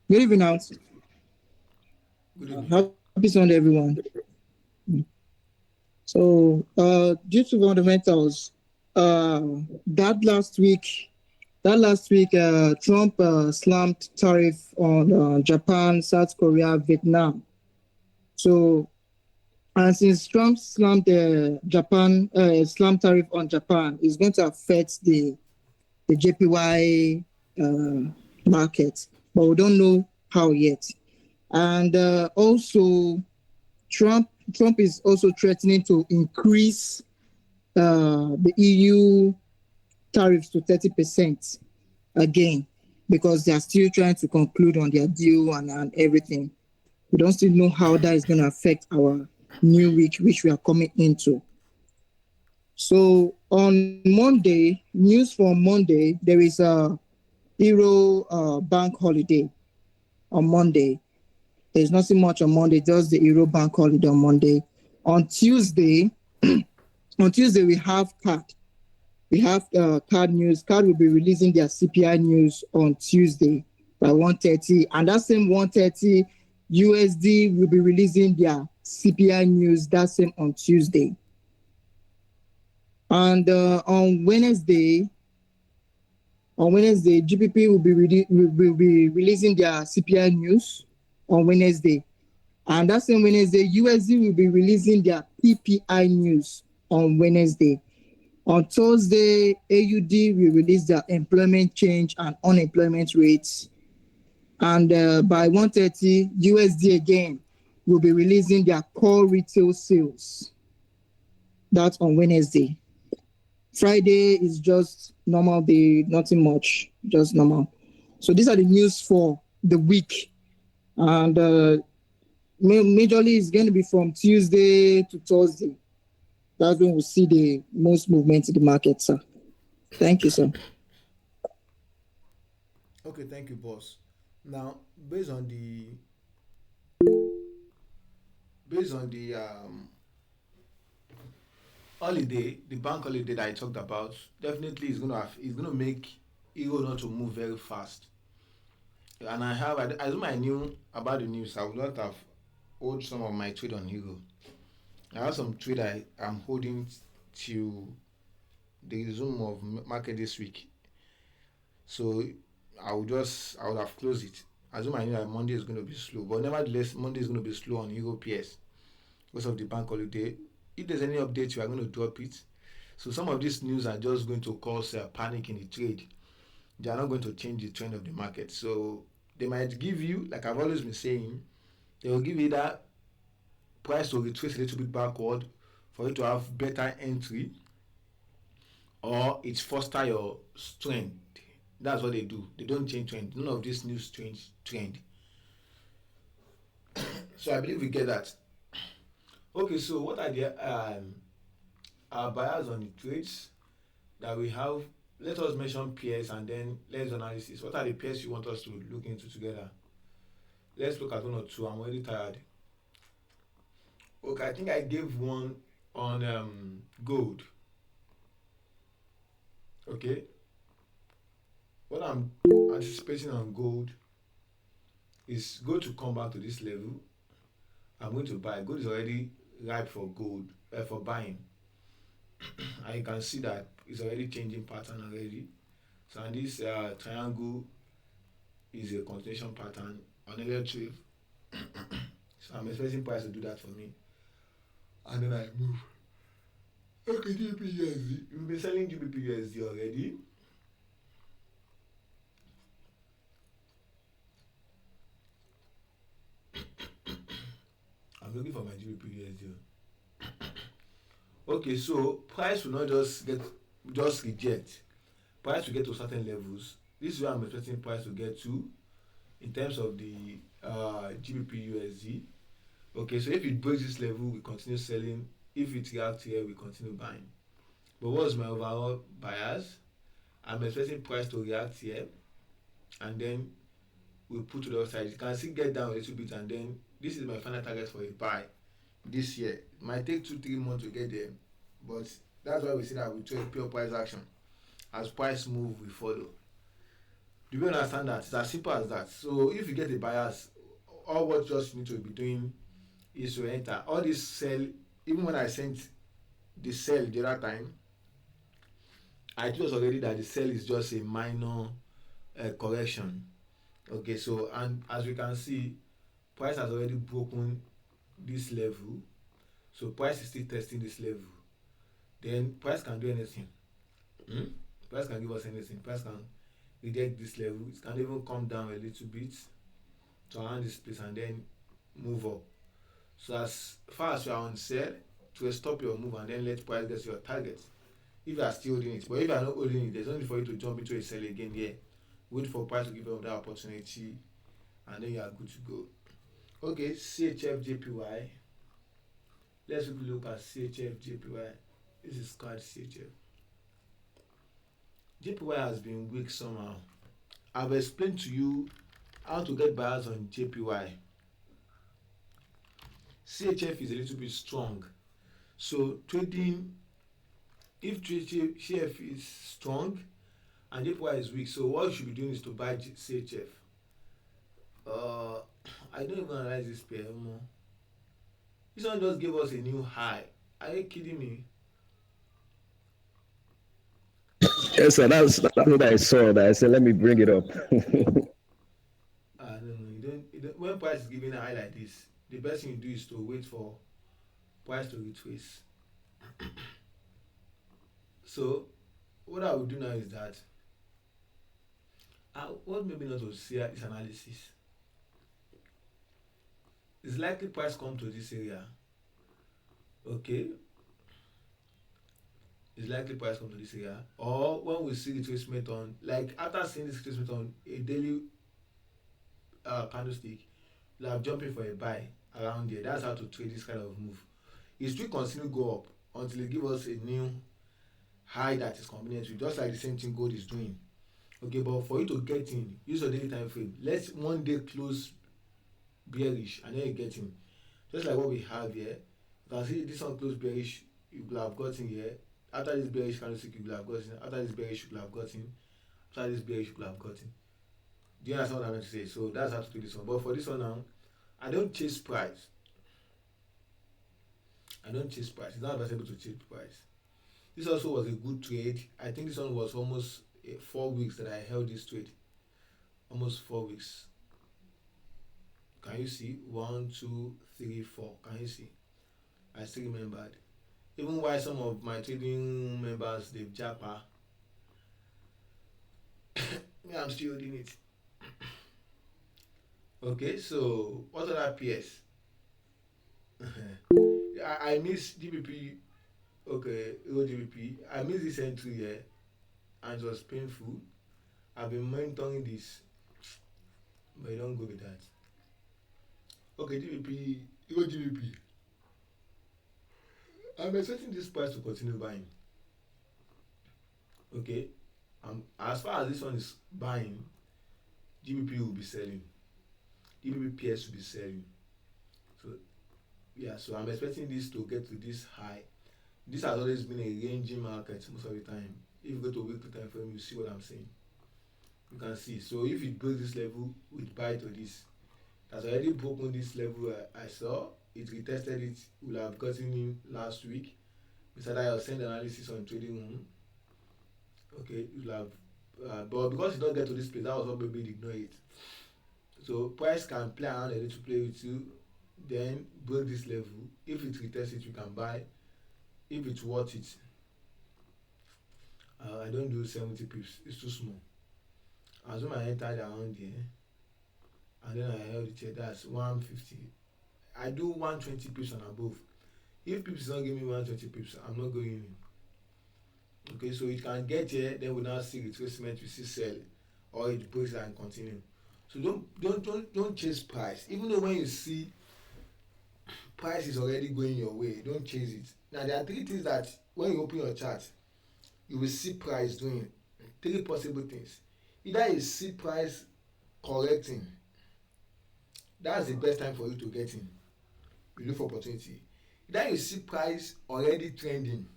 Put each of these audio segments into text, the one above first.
Good evening, out. Good evening. Happy Sunday, everyone. Due to fundamentals, uh, that last week, Trump slammed tariff on Japan, South Korea, Vietnam. So, and since Trump slammed the Japan slam tariff on Japan, it's going to affect the JPY market, but we don't know how yet. And also, Trump is also threatening to increase the EU tariffs to 30% again because they are still trying to conclude on their deal and everything. We don't still know how that is going to affect our new week, which we are coming into. So on Monday, news for Monday, there is a Euro bank holiday on Monday. There's nothing much on Monday, just the Euro bank holiday on Monday. On Tuesday, on Tuesday we have CAD. We have CAD news. CAD will be releasing their CPI news on Tuesday by 1:30, and that same 1:30, USD will be releasing their CPI news that same on Tuesday. And on Wednesday, GPP will be releasing their CPI news on Wednesday. And that same Wednesday, USD will be releasing their PPI news on Wednesday. On Thursday, AUD will release their employment change and unemployment rates. And by 1:30, USD again will be releasing their core retail sales. That's on Wednesday. Friday is just normal day, nothing much, just normal. So these are the news for the week. And majorly it's going to be from Tuesday to Thursday. That's when we see the most movement in the market, sir. Thank you, sir. Okay, thank you, boss. Now, based on the holiday, the bank holiday that I talked about, definitely is gonna make euro not to move very fast. And I assume I knew about the news. I would not have hold some of my trade on euro. I have some trade I am holding till the resume of market this week. So I would have closed it. Assume I knew that Monday is going to be slow, but nevertheless Monday is going to be slow on Euro PS because of the bank holiday. If there's any update, we are going to drop it. So some of these news are just going to cause panic in the trade. They are not going to change the trend of the market. So they might give you, like I've always been saying, they will give you that price to retrace a little bit backward for you to have better entry, or it foster your strength. That's what they do. They don't change trend. None of this news change trend. So I believe we get that. Okay, so what are the our buyers on the trades that we have? Let us mention pairs and then let's analysis. What are the pairs you want us to look into together? Let's look at one or two. I'm already tired. Okay, I think I gave one on gold. Okay, what I'm anticipating on gold is gold to come back to this level. I'm going to buy. Gold is already ripe for gold for buying. And you can see that it's already changing pattern already. So and this triangle is a continuation pattern on area 12. So I'm expecting price to do that for me. And then I move. Okay, GBP We've been selling GBP already. I'm looking for my GBP. Okay, so price will not just reject. Price will get to certain levels. This is where I'm expecting price to get to in terms of the GBP. Okay, so if it breaks this level, we continue selling. If it reacts here, we continue buying. But what's my overall bias? I'm expecting price to react here, and then we put to the other side. You can still get down a little bit, and then this is my final target for a buy this year. It might take 2 3 months to get there, but that's why we say that we trade pure price action. As price move, we follow. You understand that? It's as simple as that. So if you get a bias, all what just you need to be doing is to enter. All this sell, even when I sent the sell the other time, I told us already that the sell is just a minor correction. Okay, so and as we can see, price has already broken this level. So price is still testing this level. Then price can do anything. Hmm? Price can give us anything. Price can reject this level. It can even come down a little bit to around this place and then move up. So as far as you are on sell, to stop your move and then let price get to your target. If you are still holding it, but if you are not holding it, there's no need for you to jump into a sell again here. Wait for price to give you that opportunity and then you are good to go. Okay, CHF JPY. Let's look at CHF JPY. This is called CHF. JPY has been weak somehow. I've explained to you how to get buyers on JPY. CHF is a little bit strong. So trading, if CHF is strong and JPY is weak, so what you should be doing is to buy CHF. I don't even analyze this pair anymore. This one just gave us a new high. Are you kidding me? Yes, sir. That's what I saw. That I said, let me bring it up. I don't know. You don't, when price is giving a high like this, the best thing you do is to wait for price to retrace. So what I will do now is that I want maybe not to see this analysis. It's likely price come to this area. Okay. It's likely price come to this area. Or when we see retracement on, like after seeing this retracement on a daily candlestick, you'll have jumping for a buy around here. That's how to trade this kind of move. It still continue go up until it give us a new high that is convenient with, just like the same thing gold is doing. Okay, but for you to get in, use your daily time frame. Let's one day close bearish and then you get in. Just like what we have here. You can see this one close bearish, you will have gotten here. After this bearish candlestick, you will have gotten. After this bearish, you will have gotten. After this bearish, you will have gotten. Do you understand what I'm trying to say? So that's how to do this one. But for this one now, I don't chase price. I don't chase price. It's not advisable to chase price. This also was a good trade. I think this one was almost 4 weeks that I held this trade. Almost 4 weeks. Can you see? 1, 2, 3, 4. Can you see? I still remembered. Even while some of my trading members they've japa, me I'm still holding it. Okay, so what other PS? I miss GBP. Okay, GBP. I miss this entry here, and it was painful. I've been monitoring this, but you don't go with that. Okay, GBP, GBP. I'm expecting this price to continue buying. Okay, as far as this one is buying, GBP will be selling. GBP PS will be selling. So yeah, so I'm expecting this to get to this high. This has always been a ranging market most of the time. If you go to a weekly time frame, you see what I'm saying. You can see. So if it breaks this level, we'd buy to this. That's already broken this level I saw. It retested it. We'll have gotten in last week. Mr. Dayo send analysis on trading room. Okay, you'll have but because you don't get to this place, that was what made me ignore it. So price can play around a little play with you, then break this level. If it retests it, you can buy. If it's worth it, I don't do 70 pips. It's too small. As when I entered around here, and then I held the chair, that's 150. I do 120 pips and above. If pips don't give me 120 pips, I'm not going in. Okay, so it can get here, then we now see retracement, we see sell, or it breaks and continue. So don't chase price. Even though when you see price is already going your way, don't chase it. Now there are 3 things that when you open your chart, you will see price doing. 3 possible things. Either you see price correcting, that's the best time for you to get in. You look for opportunity. Either you see price already trending,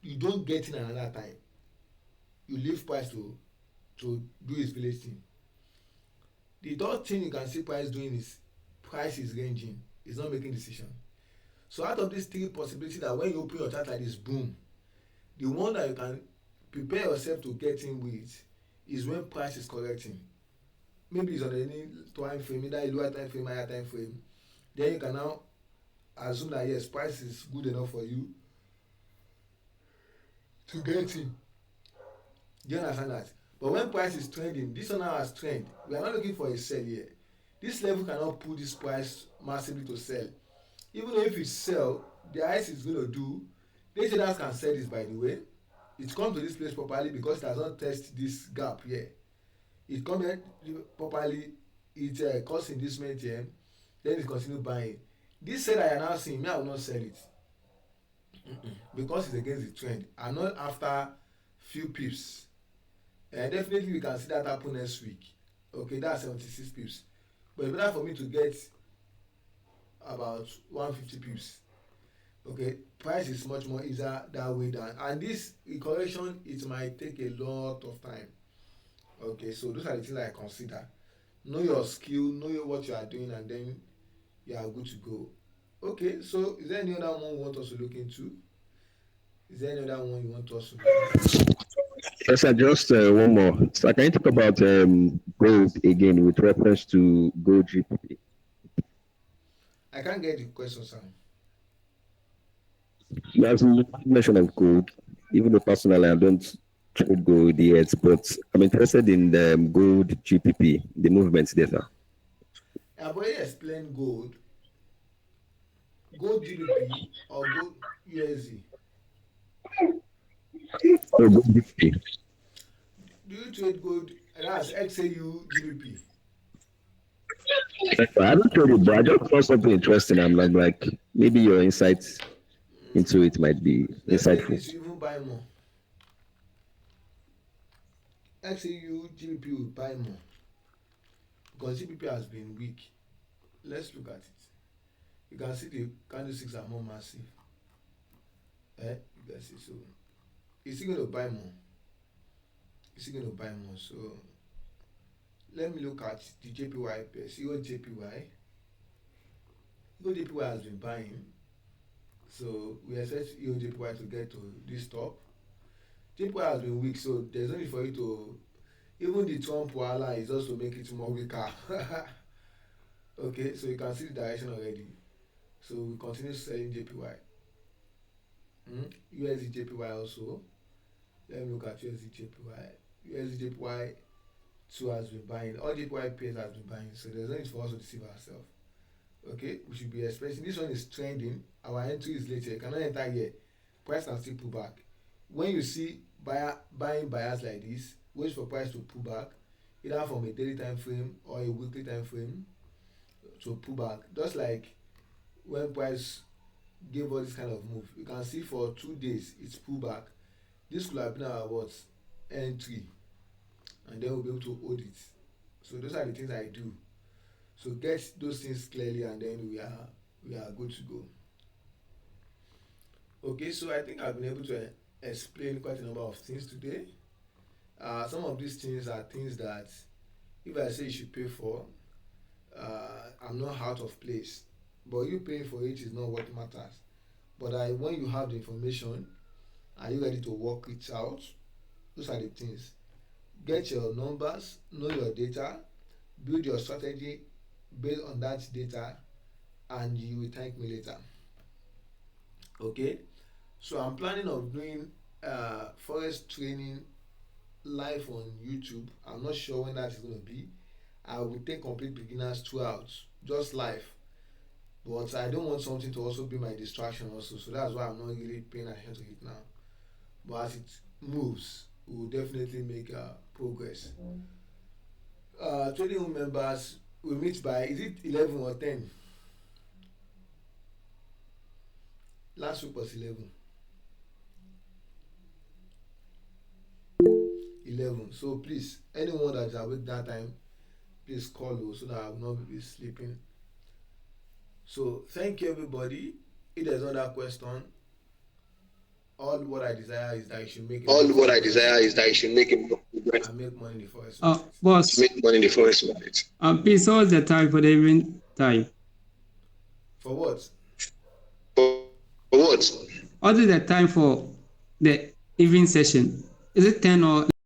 you don't get in another time. You leave price to to do his village thing. The third thing you can see price doing is price is ranging, it's not making decision. So out of these three possibilities, that when you open your chart like this, boom, the one that you can prepare yourself to get in with is when price is correcting. Maybe it's on any time frame, either a lower time frame, higher time frame. Then you can now assume that yes, price is good enough for you to get in. Do you understand that? But when price is trending, this one now has trend. We are not looking for a sell here. This level cannot pull this price massively to sell. Even though if it sell, the highest is going to do. The traders can sell this, by the way. It comes to this place properly because it does not test this gap here. It comes here properly, it costs inducement here, then it continue buying. This sell that you are now seeing, me I will not sell it. Because it's against the trend. I'm not after few pips. Definitely we can see that happen next week. Okay, that's 76 pips. But it's better for me to get about 150 pips. Okay, price is much more easier that way down. And this correction, it might take a lot of time. Okay, so those are the things I consider. Know your skill, know what you are doing, and then you are good to go. Okay, so is there any other one you want us to look into? Is there any other one you want us to look into? Yes, sir, just one more. So can you talk about gold again with reference to gold GPP? I can't get the question, sir. There's a mention of gold, even though personally I don't trade gold yet, but I'm interested in the gold GPP, the movements there, sir. I've already explained gold GBP or gold USD. Oh, gold GPP. Do you trade gold? That's XAU GBP. I don't trade it, but I just saw something interesting. I'm like, maybe your insights into it might be Definitely, you insightful. should even buy more. XAU GBP will buy more because GBP has been weak. Let's look at it. You can see the candlesticks are more massive. You can see. So is he going to buy more? Is he going to buy more? So let me look at the JPY pair. See what JPY. JPY has been buying. So we expect JPY to get to this top. JPY has been weak, so there's no need for you to. Even the Trump wahala is also make it more weaker. Okay, so you can see the direction already. So we continue selling JPY. USD JPY also. Let me look at USD JPY. USD JPY too has been buying. All JPY pairs has been buying. So there's no need for us to deceive ourselves. Okay, we should be expecting. This one is trending. Our entry is later. You cannot enter here. Price can still pull back. When you see buying buyers like this, wait for price to pull back, either from a daily time frame or a weekly time frame to pull back. Just like when price gave us this kind of move, you can see for 2 days it's pull back. This could have been our what entry, and then we'll be able to hold it. So those are the things I do. So get those things clearly, and then we are good to go. Okay, so I think I've been able to explain quite a number of things today. Some of these things are things that if I say you should pay for, I'm not out of place. But you paying for it is not what matters. But when you have the information, are you ready to work it out? Those are the things. Get your numbers, know your data, build your strategy based on that data, and you will thank me later. Okay, so I'm planning on doing Forex training live on YouTube. I'm not sure when that is going to be. I will take complete beginners throughout, just live. But I don't want something to also be my distraction also. So that's why I'm not really paying attention to it now. But as it moves, we will definitely make progress. Trading room members will meet by, is it 11 or 10? Last week was 11. 11. So please, anyone that is awake that time, please call us so that I will not be sleeping. So thank you everybody. If there's another question, all what I desire is that you should make a All more what I progress. desire is that you should make it. and make money in the forex Oh, market. boss. Make money in the forex market. Please, what's the time for the evening time? For what? For what? What is the time for the evening session? Is it 10 or